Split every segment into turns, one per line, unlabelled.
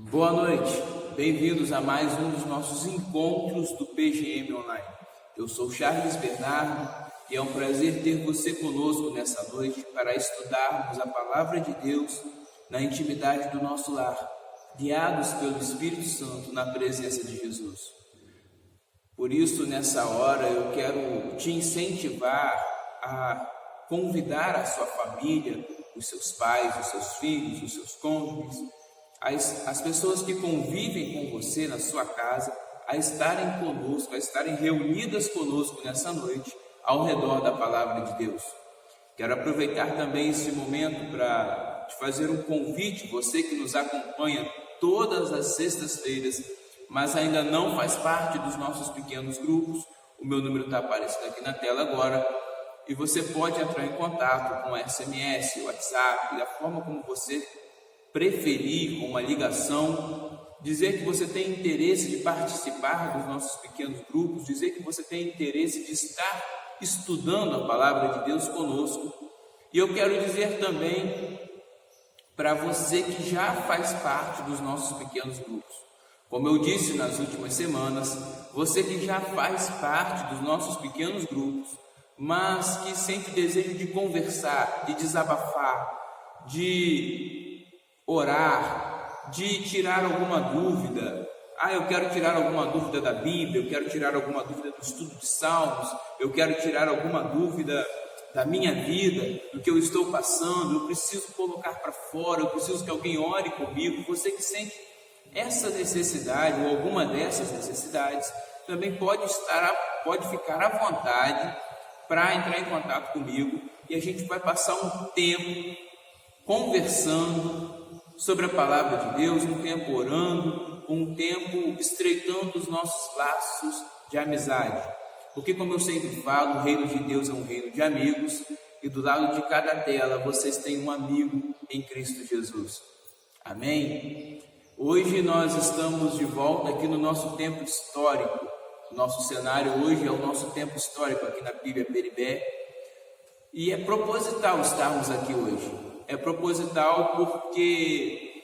Boa noite, bem-vindos a mais um dos nossos encontros do PGM Online. Eu sou Charles Bernardo e é um prazer ter você conosco nessa noite para estudarmos a Palavra de Deus na intimidade do nosso lar, guiados pelo Espírito Santo na presença de Jesus. Por isso, nessa hora, eu quero te incentivar a convidar a sua família, os seus pais, os seus filhos, os seus cônjuges, as pessoas que convivem com você na sua casa, a estarem conosco, a estarem reunidas conosco nessa noite, ao redor da Palavra de Deus. Quero aproveitar também esse momento para te fazer um convite, você que nos acompanha todas as sextas-feiras, mas ainda não faz parte dos nossos pequenos grupos. O meu número está aparecendo aqui na tela agora, e você pode entrar em contato com SMS, WhatsApp, da forma como você preferir, com uma ligação, dizer que você tem interesse de participar dos nossos pequenos grupos, dizer que você tem interesse de estar estudando a Palavra de Deus conosco. E eu quero dizer também para você que já faz parte dos nossos pequenos grupos, como eu disse nas últimas semanas, você que já faz parte dos nossos pequenos grupos, mas que sente desejo de conversar, de desabafar, de orar, de tirar alguma dúvida. Eu quero tirar alguma dúvida da Bíblia, eu quero tirar alguma dúvida do estudo de Salmos, eu quero tirar alguma dúvida da minha vida, do que eu estou passando, eu preciso colocar para fora, eu preciso que alguém ore comigo. Você que sente essa necessidade ou alguma dessas necessidades, também pode ficar à vontade para entrar em contato comigo, e a gente vai passar um tempo conversando sobre a Palavra de Deus, um tempo orando, um tempo estreitando os nossos laços de amizade. Porque, como eu sempre falo, o reino de Deus é um reino de amigos, e do lado de cada tela vocês têm um amigo em Cristo Jesus. Amém? Hoje nós estamos de volta aqui no nosso tempo histórico. O nosso cenário hoje é o nosso tempo histórico aqui na Bíblia Peribé, e é proposital estarmos aqui hoje. É proposital porque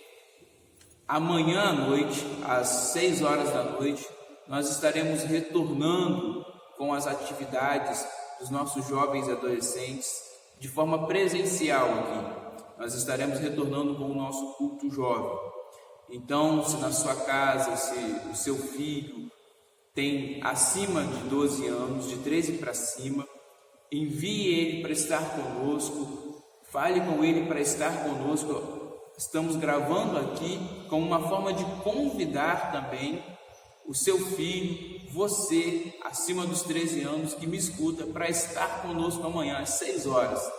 amanhã à noite, às 6 horas da noite, nós estaremos retornando com as atividades dos nossos jovens e adolescentes de forma presencial aqui. Nós estaremos retornando com o nosso culto jovem. Então, se na sua casa, se o seu filho tem acima de 12 anos, de 13 para cima, envie ele para estar conosco, fale com ele para estar conosco. Estamos gravando aqui como uma forma de convidar também o seu filho, você, acima dos 13 anos, que me escuta, para estar conosco amanhã às 6 horas,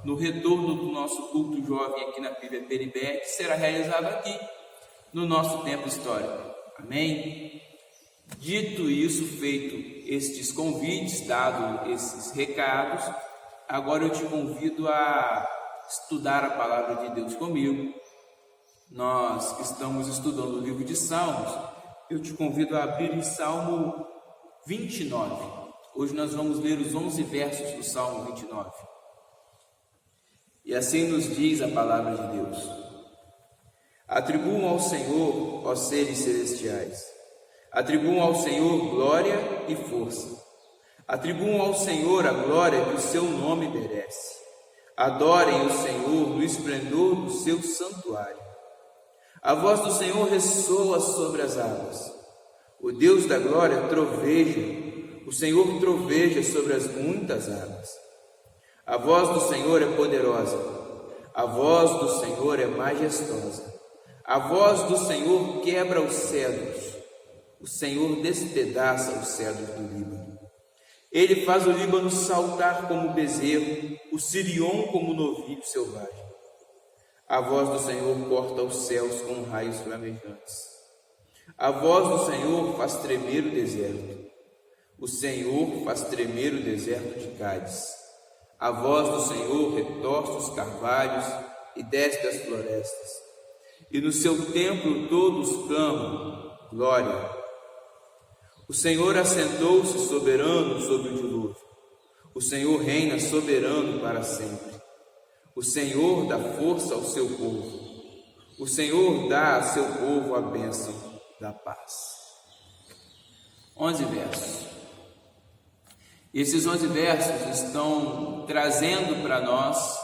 no retorno do nosso culto jovem aqui na Bíblia Peribé, que será realizado aqui no nosso tempo histórico. Amém? Dito isso, feito estes convites, dado esses recados, agora eu te convido a estudar a Palavra de Deus comigo. Nós estamos estudando o livro de Salmos. Eu te convido a abrir em Salmo 29. Hoje nós vamos ler os 11 versos do Salmo 29. E assim nos diz a Palavra de Deus: Atribuam ao Senhor, ó seres celestiais, atribuam ao Senhor glória e força, atribuam ao Senhor a glória que o seu nome merece. Adorem o Senhor no esplendor do seu santuário. A voz do Senhor ressoa sobre as águas. O Deus da glória troveja, o Senhor troveja sobre as muitas águas. A voz do Senhor é poderosa, a voz do Senhor é majestosa. A voz do Senhor quebra os cedros, o Senhor despedaça os cedros do Líbano. Ele faz o Líbano saltar como bezerro, o Sirion como novilho selvagem. A voz do Senhor corta os céus com raios flamejantes. A voz do Senhor faz tremer o deserto. O Senhor faz tremer o deserto de Cádiz. A voz do Senhor retorce os carvalhos e despe as florestas. E no seu templo todos clamam: glória. O Senhor assentou-se soberano sobre o dilúvio. O Senhor reina soberano para sempre. O Senhor dá força ao seu povo. O Senhor dá a seu povo a bênção da paz. 11 versos. E esses 11 versos estão trazendo para nós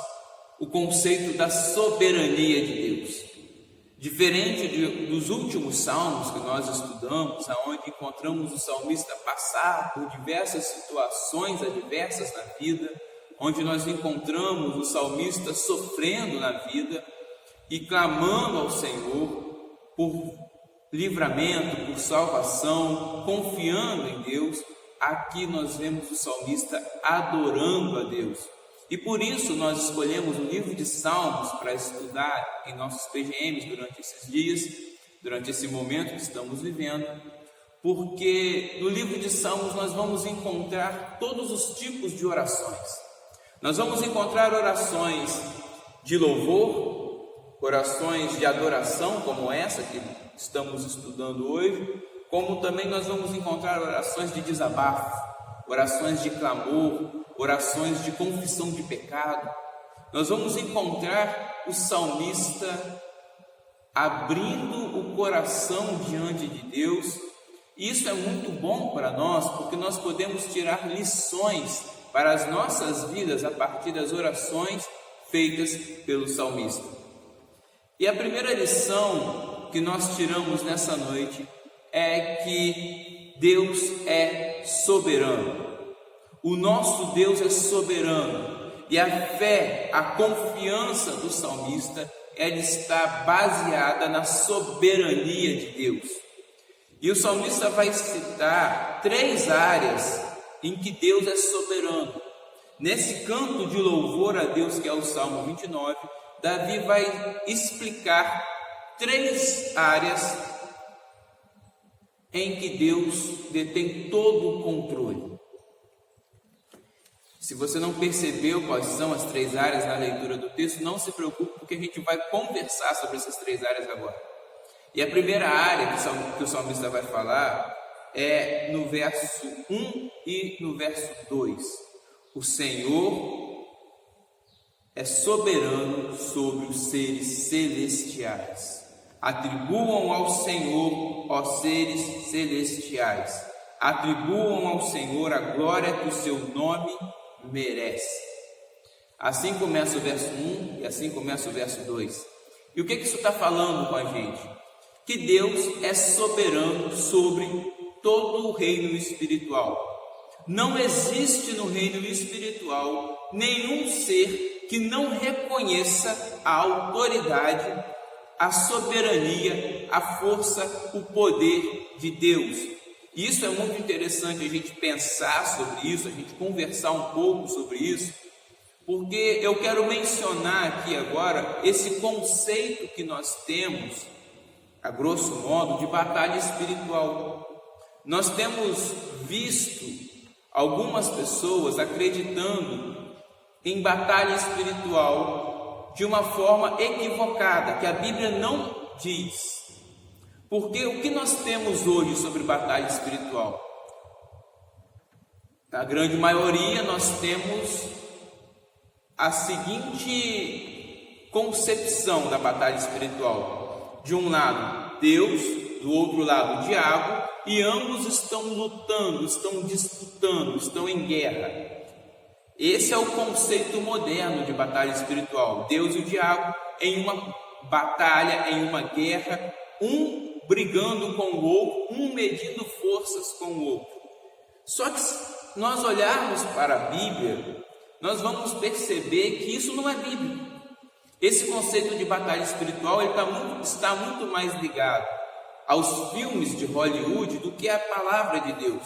o conceito da soberania de Deus. Diferente dos últimos salmos que nós estudamos, onde encontramos o salmista passar por diversas situações adversas na vida, onde nós encontramos o salmista sofrendo na vida e clamando ao Senhor por livramento, por salvação, confiando em Deus. Aqui nós vemos o salmista adorando a Deus. E por isso nós escolhemos o livro de Salmos para estudar em nossos PGMs durante esses dias, durante esse momento que estamos vivendo, porque no livro de Salmos nós vamos encontrar todos os tipos de orações. Nós vamos encontrar orações de louvor, orações de adoração, como essa que estamos estudando hoje, como também nós vamos encontrar orações de desabafo, orações de clamor, orações de confissão de pecado. Nós vamos encontrar o salmista abrindo o coração diante de Deus. E isso é muito bom para nós, porque nós podemos tirar lições para as nossas vidas a partir das orações feitas pelo salmista. E a primeira lição que nós tiramos nessa noite é que Deus é soberano. O nosso Deus é soberano, e a fé, a confiança do salmista, ela está baseada na soberania de Deus. E o salmista vai citar 3 áreas em que Deus é soberano. Nesse canto de louvor a Deus, que é o Salmo 29, Davi vai explicar 3 áreas em que Deus detém todo o controle. Se você não percebeu quais são as 3 áreas na leitura do texto, não se preocupe, porque a gente vai conversar sobre essas 3 áreas agora. E a primeira área que o salmista vai falar é no verso 1 e no verso 2. O Senhor é soberano sobre os seres celestiais. Atribuam ao Senhor, ó seres celestiais. Atribuam ao Senhor a glória que o seu nome merece. Assim começa o verso 1 e assim começa o verso 2. E o que isso está falando com a gente? Que Deus é soberano sobre todo o reino espiritual. Não existe no reino espiritual nenhum ser que não reconheça a autoridade, a soberania, a força, o poder de Deus. Isso é muito interessante a gente pensar sobre isso, a gente conversar um pouco sobre isso, porque eu quero mencionar aqui agora esse conceito que nós temos, a grosso modo, de batalha espiritual. Nós temos visto algumas pessoas acreditando em batalha espiritual de uma forma equivocada, que a Bíblia não diz. Porque o que nós temos hoje sobre batalha espiritual? Na grande maioria nós temos a seguinte concepção da batalha espiritual: de um lado Deus, do outro lado o diabo, e ambos estão lutando, estão disputando, estão em guerra. Esse é o conceito moderno de batalha espiritual: Deus e o diabo em uma batalha, em uma guerra, um brigando com o outro, um medindo forças com o outro. Só que se nós olharmos para a Bíblia, nós vamos perceber que isso não é bíblico. Esse conceito de batalha espiritual está muito mais ligado aos filmes de Hollywood do que à palavra de Deus.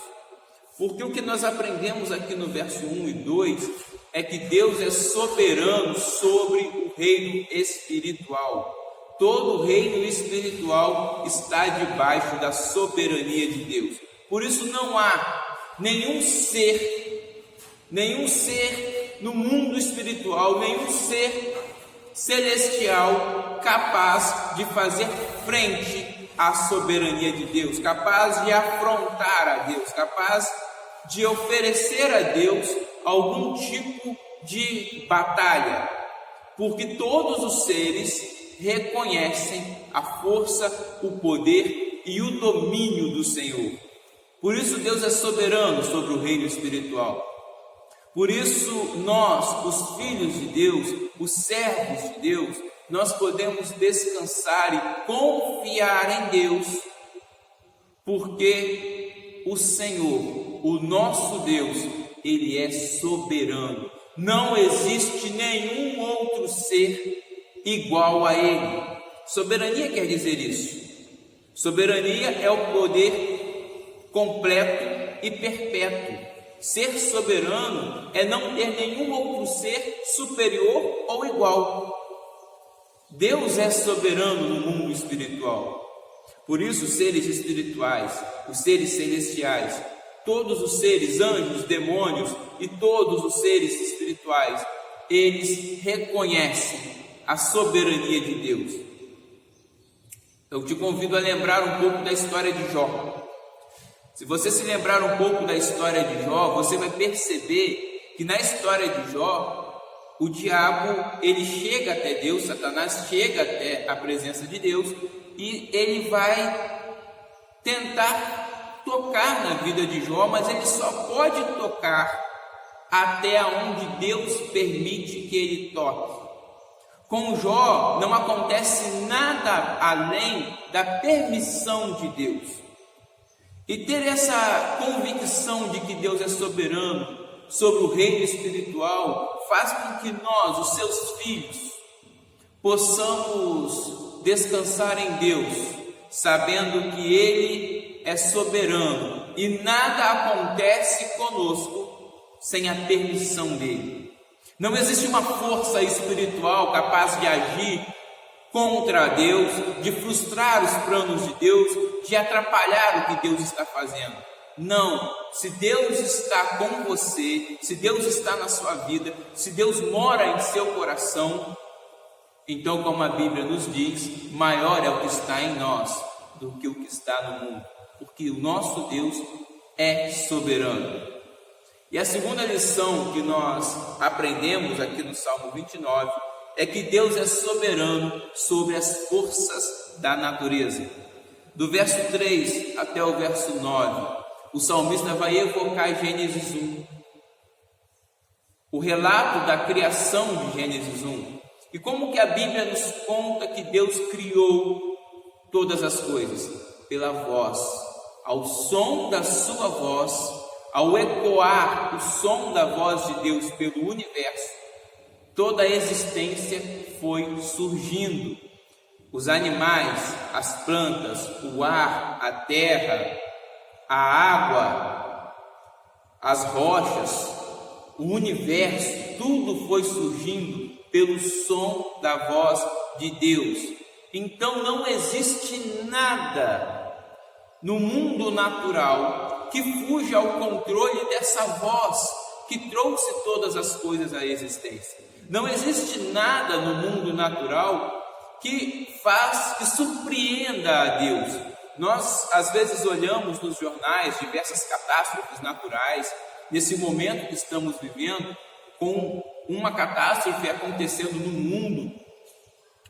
Porque o que nós aprendemos aqui no verso 1 e 2 é que Deus é soberano sobre o reino espiritual. Todo o reino espiritual está debaixo da soberania de Deus. Por isso não há nenhum ser no mundo espiritual, nenhum ser celestial capaz de fazer frente à soberania de Deus, capaz de afrontar a Deus, capaz de oferecer a Deus algum tipo de batalha, porque todos os seres reconhecem a força, o poder e o domínio do Senhor. Por isso Deus é soberano sobre o reino espiritual. Por isso nós, os filhos de Deus, os servos de Deus, nós podemos descansar e confiar em Deus, porque o Senhor, o nosso Deus, Ele é soberano. Não existe nenhum outro ser igual a Ele. Soberania quer dizer isso. Soberania é o poder completo e perpétuo. Ser soberano é não ter nenhum outro ser superior ou igual. Deus é soberano no mundo espiritual. Por isso, os seres espirituais, os seres celestiais, todos os seres, anjos, demônios e todos os seres espirituais, eles reconhecem a soberania de Deus. Eu te convido a lembrar um pouco da história de Jó. Se você se lembrar um pouco da história de Jó, você vai perceber que na história de Jó, o diabo, ele chega até Deus, Satanás chega até a presença de Deus e ele vai tentar tocar na vida de Jó, mas ele só pode tocar até onde Deus permite que ele toque. Com Jó não acontece nada além da permissão de Deus. E ter essa convicção de que Deus é soberano sobre o reino espiritual faz com que nós, os seus filhos, possamos descansar em Deus, sabendo que Ele é soberano e nada acontece conosco sem a permissão dEle. Não existe uma força espiritual capaz de agir contra Deus, de frustrar os planos de Deus, de atrapalhar o que Deus está fazendo. Não, se Deus está com você, se Deus está na sua vida, se Deus mora em seu coração, então, como a Bíblia nos diz, maior é o que está em nós do que o que está no mundo, porque o nosso Deus é soberano. E a segunda lição que nós aprendemos aqui no Salmo 29 é que Deus é soberano sobre as forças da natureza. Do verso 3 até o verso 9, o salmista vai evocar Gênesis 1, o relato da criação de Gênesis 1, e como que a Bíblia nos conta que Deus criou todas as coisas pela voz, ao som da sua voz, ao ecoar o som da voz de Deus pelo universo, toda a existência foi surgindo. Os animais, as plantas, o ar, a terra, a água, as rochas, o universo, tudo foi surgindo pelo som da voz de Deus. Então não existe nada no mundo natural que fuja ao controle dessa voz que trouxe todas as coisas à existência. Não existe nada no mundo natural que surpreenda a Deus. Nós às vezes olhamos nos jornais diversas catástrofes naturais, nesse momento que estamos vivendo, com uma catástrofe acontecendo no mundo,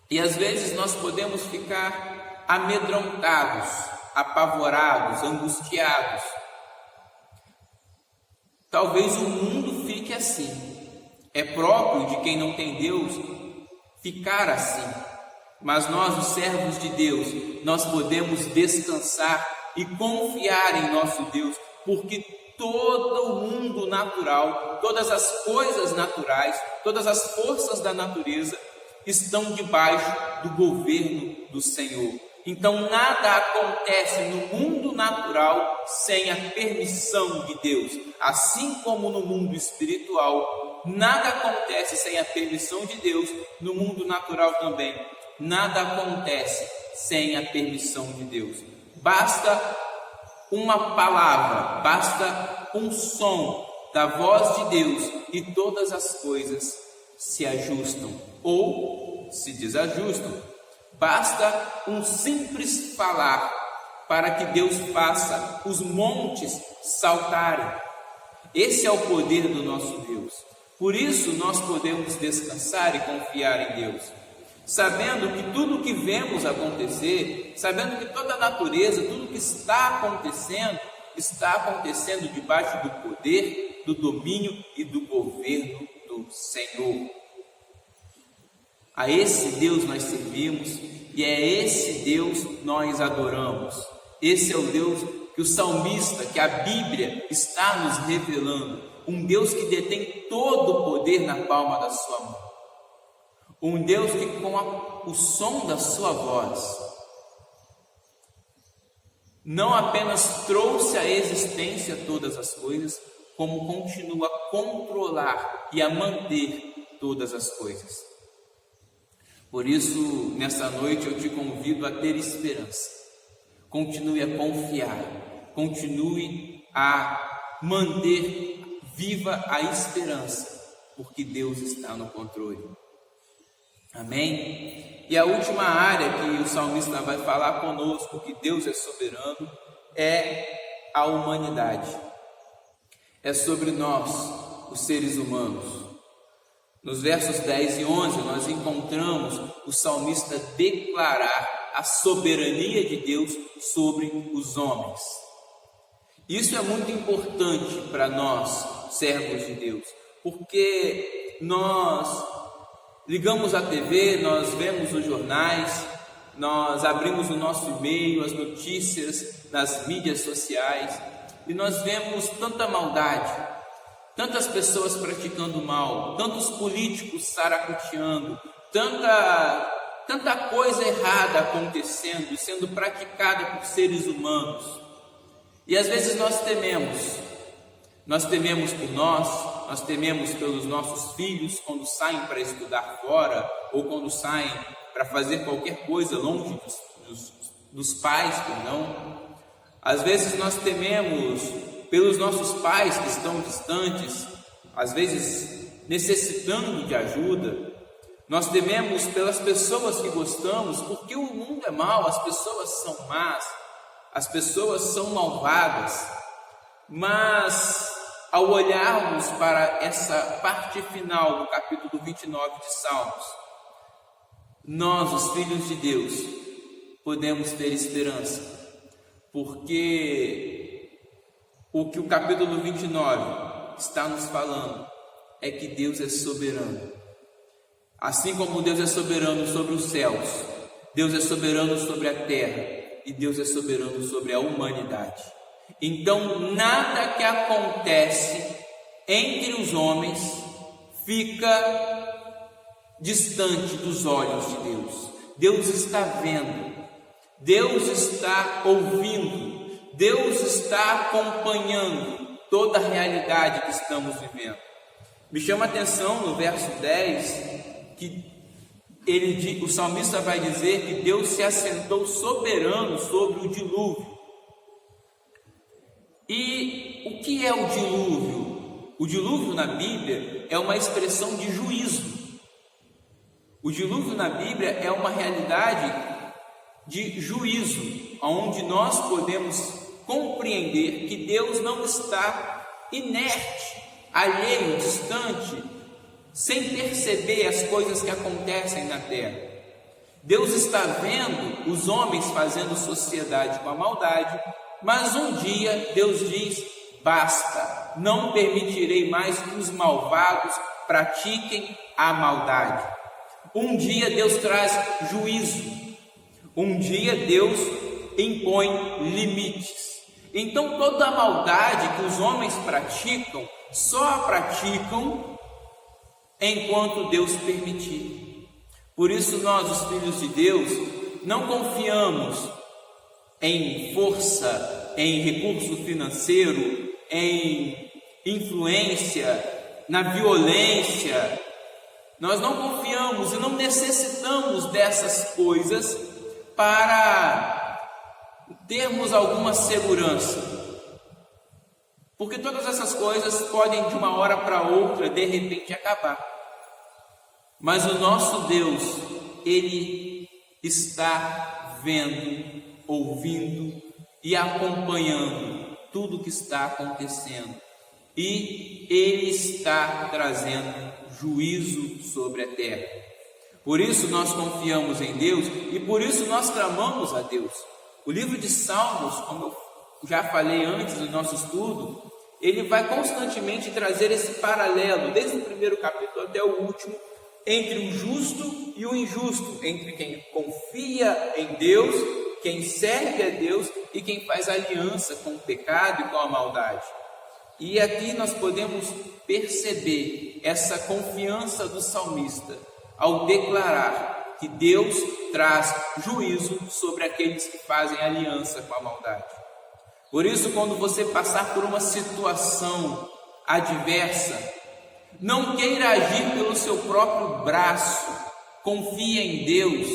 e às vezes nós podemos ficar amedrontados, apavorados, angustiados. Talvez o mundo fique assim. É próprio de quem não tem Deus ficar assim. Mas nós, os servos de Deus, nós podemos descansar e confiar em nosso Deus, porque todo o mundo natural, todas as coisas naturais, todas as forças da natureza estão debaixo do governo do Senhor. Então nada acontece no mundo natural sem a permissão de Deus, assim como no mundo espiritual, nada acontece sem a permissão de Deus, no mundo natural também, nada acontece sem a permissão de Deus. Basta uma palavra, basta um som da voz de Deus e todas as coisas se ajustam ou se desajustam. Basta um simples falar para que Deus faça os montes saltarem. Esse é o poder do nosso Deus. Por isso nós podemos descansar e confiar em Deus. sabendo que tudo o que vemos acontecer, sabendo que toda a natureza, tudo que está acontecendo debaixo do poder, do domínio e do governo do Senhor. A esse Deus nós servimos e é esse Deus nós adoramos. Esse é o Deus que o salmista, que a Bíblia está nos revelando, um Deus que detém todo o poder na palma da sua mão, um Deus que com o som da sua voz não apenas trouxe à existência todas as coisas, como continua a controlar e a manter todas as coisas. Por isso, nessa noite eu te convido a ter esperança. Continue a confiar, continue a manter viva a esperança, porque Deus está no controle. Amém? E a última área que o salmista vai falar conosco, que Deus é soberano, é a humanidade. É sobre nós, os seres humanos. Nos versos 10 e 11, nós encontramos o salmista declarar a soberania de Deus sobre os homens. Isso é muito importante para nós, servos de Deus, porque nós ligamos a TV, nós vemos os jornais, nós abrimos o nosso e-mail, as notícias nas mídias sociais, e nós vemos tanta maldade, tantas pessoas praticando mal, tantos políticos saracoteando, tanta coisa errada acontecendo e sendo praticada por seres humanos. E às vezes nós tememos por nós tememos pelos nossos filhos quando saem para estudar fora, ou quando saem para fazer qualquer coisa longe dos pais, perdão. Às vezes nós tememos pelos nossos pais que estão distantes, às vezes necessitando de ajuda. Nós tememos pelas pessoas que gostamos, porque o mundo é mau, as pessoas são más, as pessoas são malvadas. Mas ao olharmos para essa parte final do capítulo 29 de Salmos, nós, os filhos de Deus, podemos ter esperança, porque o que o capítulo 29 está nos falando é que Deus é soberano. Assim como Deus é soberano sobre os céus, Deus é soberano sobre a terra e Deus é soberano sobre a humanidade. Então, nada que acontece entre os homens fica distante dos olhos de Deus. Deus está vendo, Deus está ouvindo, Deus está acompanhando toda a realidade que estamos vivendo. Me chama a atenção no verso 10 que o salmista vai dizer que Deus se assentou soberano sobre o dilúvio. E o que é o dilúvio? O dilúvio na Bíblia é uma expressão de juízo. O dilúvio na Bíblia é uma realidade de juízo, onde nós podemos compreender que Deus não está inerte, alheio, distante, sem perceber as coisas que acontecem na terra. Deus está vendo os homens fazendo sociedade com a maldade, mas um dia Deus diz: basta, não permitirei mais que os malvados pratiquem a maldade. Um dia Deus traz juízo, um dia Deus impõe limites. Então toda a maldade que os homens praticam, só a praticam enquanto Deus permitir. Por isso nós, os filhos de Deus, não confiamos em força, em recurso financeiro, em influência, na violência. Nós não confiamos e não necessitamos dessas coisas para termos alguma segurança, porque todas essas coisas podem de uma hora para outra de repente acabar. Mas o nosso Deus, Ele está vendo, ouvindo e acompanhando tudo o que está acontecendo, e Ele está trazendo juízo sobre a terra. Por isso nós confiamos em Deus e por isso nós clamamos a Deus. O livro de Salmos, como eu já falei antes do nosso estudo, ele vai constantemente trazer esse paralelo, desde o primeiro capítulo até o último, entre o justo e o injusto, entre quem confia em Deus, quem serve a Deus e quem faz aliança com o pecado e com a maldade. E aqui nós podemos perceber essa confiança do salmista ao declarar que Deus traz juízo sobre aqueles que fazem aliança com a maldade. Por isso, quando você passar por uma situação adversa, não queira agir pelo seu próprio braço, confie em Deus,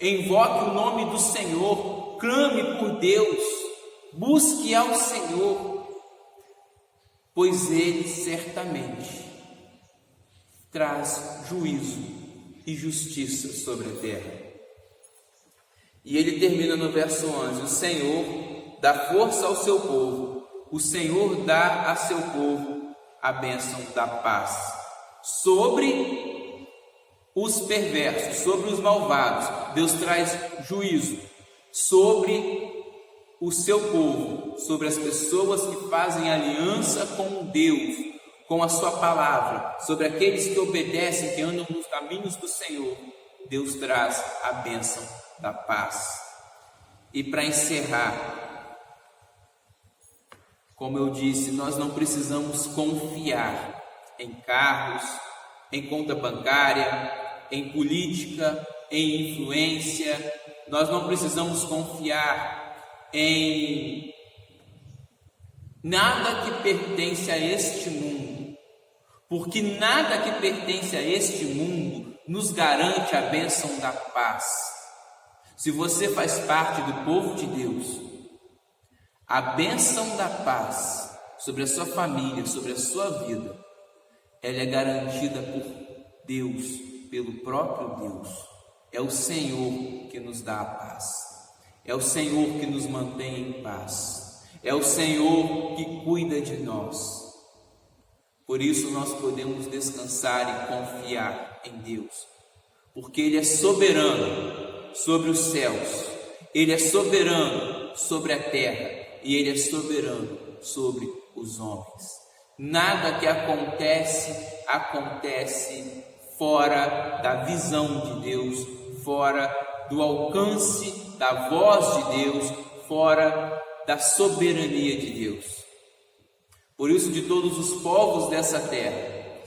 invoque o nome do Senhor, clame por Deus, busque ao Senhor, pois Ele certamente traz juízo e justiça sobre a terra. E ele termina no verso 11: o Senhor dá força ao seu povo, o Senhor dá a seu povo a bênção da paz. Sobre os perversos, sobre os malvados, Deus traz juízo. Sobre o seu povo, sobre as pessoas que fazem aliança com Deus, com a sua palavra, sobre aqueles que obedecem, que andam nos caminhos do Senhor, Deus traz a bênção da paz. E para encerrar, como eu disse, nós não precisamos confiar em carros, em conta bancária, em política, em influência. Nós não precisamos confiar em nada que pertence a este mundo, porque nada que pertence a este mundo nos garante a bênção da paz. Se você faz parte do povo de Deus, a bênção da paz sobre a sua família, sobre a sua vida, ela é garantida por Deus, pelo próprio Deus. É o Senhor que nos dá a paz, é o Senhor que nos mantém em paz, é o Senhor que cuida de nós. Por isso nós podemos descansar e confiar em Deus, porque Ele é soberano sobre os céus, Ele é soberano sobre a terra e Ele é soberano sobre os homens. Nada que acontece fora da visão de Deus, fora do alcance da voz de Deus, fora da soberania de Deus. Por isso, de todos os povos dessa terra,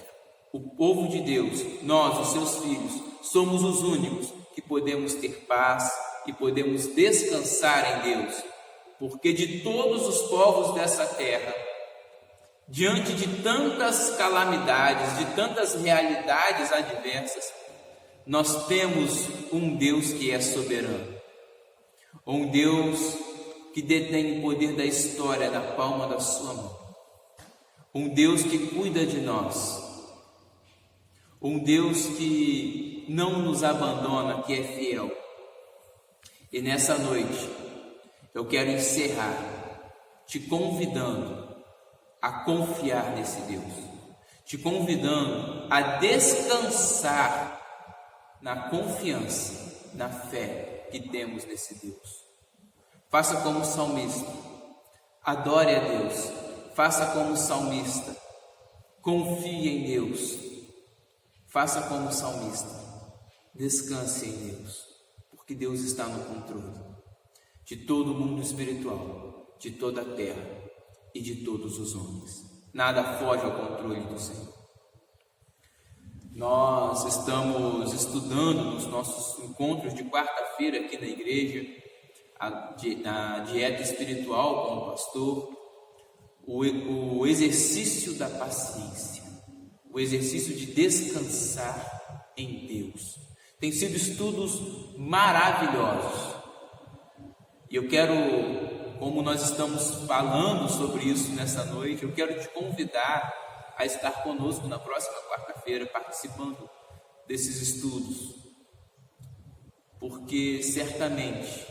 o povo de Deus, nós, os seus filhos, somos os únicos que podemos ter paz e podemos descansar em Deus, porque de todos os povos dessa terra, diante de tantas calamidades, de tantas realidades adversas, nós temos um Deus que é soberano, um Deus que detém o poder da história na palma da sua mão, um Deus que cuida de nós, um Deus que não nos abandona, que é fiel. E nessa noite eu quero encerrar te convidando a confiar nesse Deus, te convidando a descansar na confiança, na fé que temos nesse Deus. Faça como o salmista, adore a Deus, faça como o salmista, confie em Deus, faça como o salmista, descanse em Deus, porque Deus está no controle de todo o mundo espiritual, de toda a terra e de todos os homens. Nada foge ao controle do Senhor. Nós estamos estudando nos nossos encontros de quarta-feira aqui na igreja, a dieta espiritual com o pastor, o exercício da paciência, o exercício de descansar em Deus. Tem sido estudos maravilhosos. E eu quero, como nós estamos falando sobre isso nessa noite, eu quero te convidar a estar conosco na próxima quarta-feira, participando desses estudos, porque certamente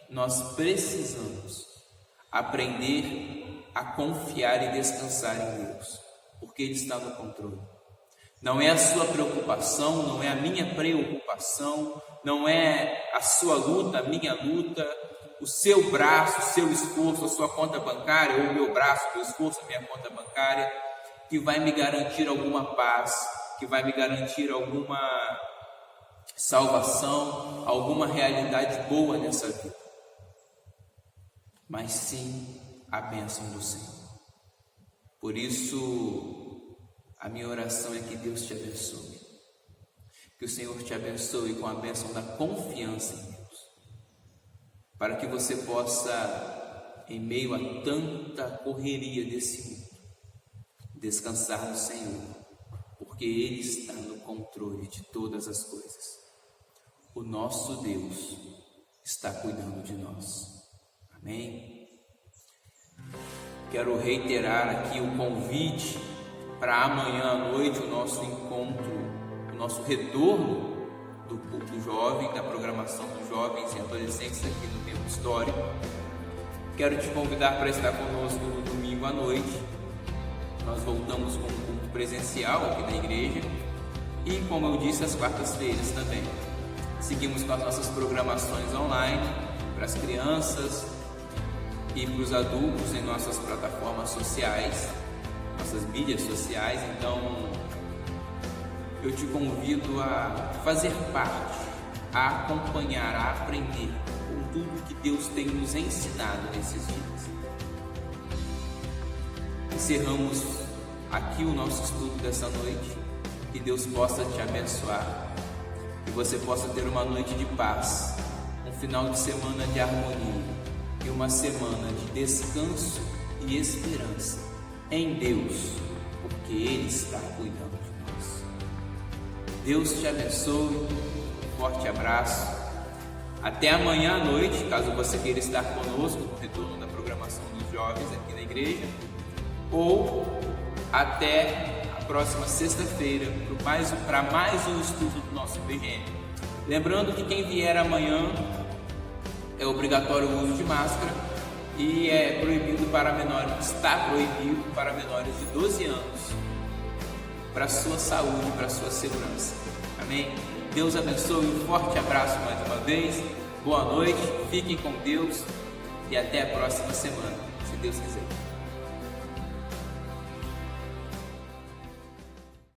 nós precisamos aprender a confiar e descansar em Deus, porque Ele está no controle. Não é a sua preocupação, não é a minha preocupação, não é a sua luta, a minha luta, o seu braço, o seu esforço, a sua conta bancária, ou o meu braço, o meu esforço, a minha conta bancária, que vai me garantir alguma paz, que vai me garantir alguma salvação, alguma realidade boa nessa vida. Mas sim a bênção do Senhor. Por isso, a minha oração é que Deus te abençoe. Que o Senhor te abençoe com a bênção da confiança em Deus. Para que você possa, em meio a tanta correria desse mundo, descansar no Senhor. Porque Ele está no controle de todas as coisas. O nosso Deus está cuidando de nós. Amém? Quero reiterar aqui o convite para amanhã à noite, o nosso encontro, o nosso retorno do culto jovem, da programação dos jovens e adolescentes aqui no Tempo Histórico. Quero te convidar para estar conosco no domingo à noite. Nós voltamos com um culto presencial aqui na igreja e, como eu disse, às quartas-feiras também. Seguimos com as nossas programações online para as crianças e para os adultos em nossas plataformas sociais, nossas mídias sociais. Então eu te convido a fazer parte, a acompanhar, a aprender com tudo que Deus tem nos ensinado nesses dias. Encerramos aqui o nosso estudo dessa noite. Que Deus possa te abençoar, que você possa ter uma noite de paz, um final de semana de harmonia e uma semana de descanso e esperança em Deus, porque Ele está cuidando de nós. Deus te abençoe, um forte abraço. Até amanhã à noite, caso você queira estar conosco no retorno da programação dos jovens aqui na igreja, ou até a próxima sexta-feira para mais um estudo do nosso PGM. Lembrando que quem vier amanhã é obrigatório o uso de máscara e é proibido para menores, está proibido para menores de 12 anos, para a sua saúde, para a sua segurança. Amém? Deus abençoe, um forte abraço mais uma vez, boa noite, fiquem com Deus e até a próxima semana, se Deus quiser.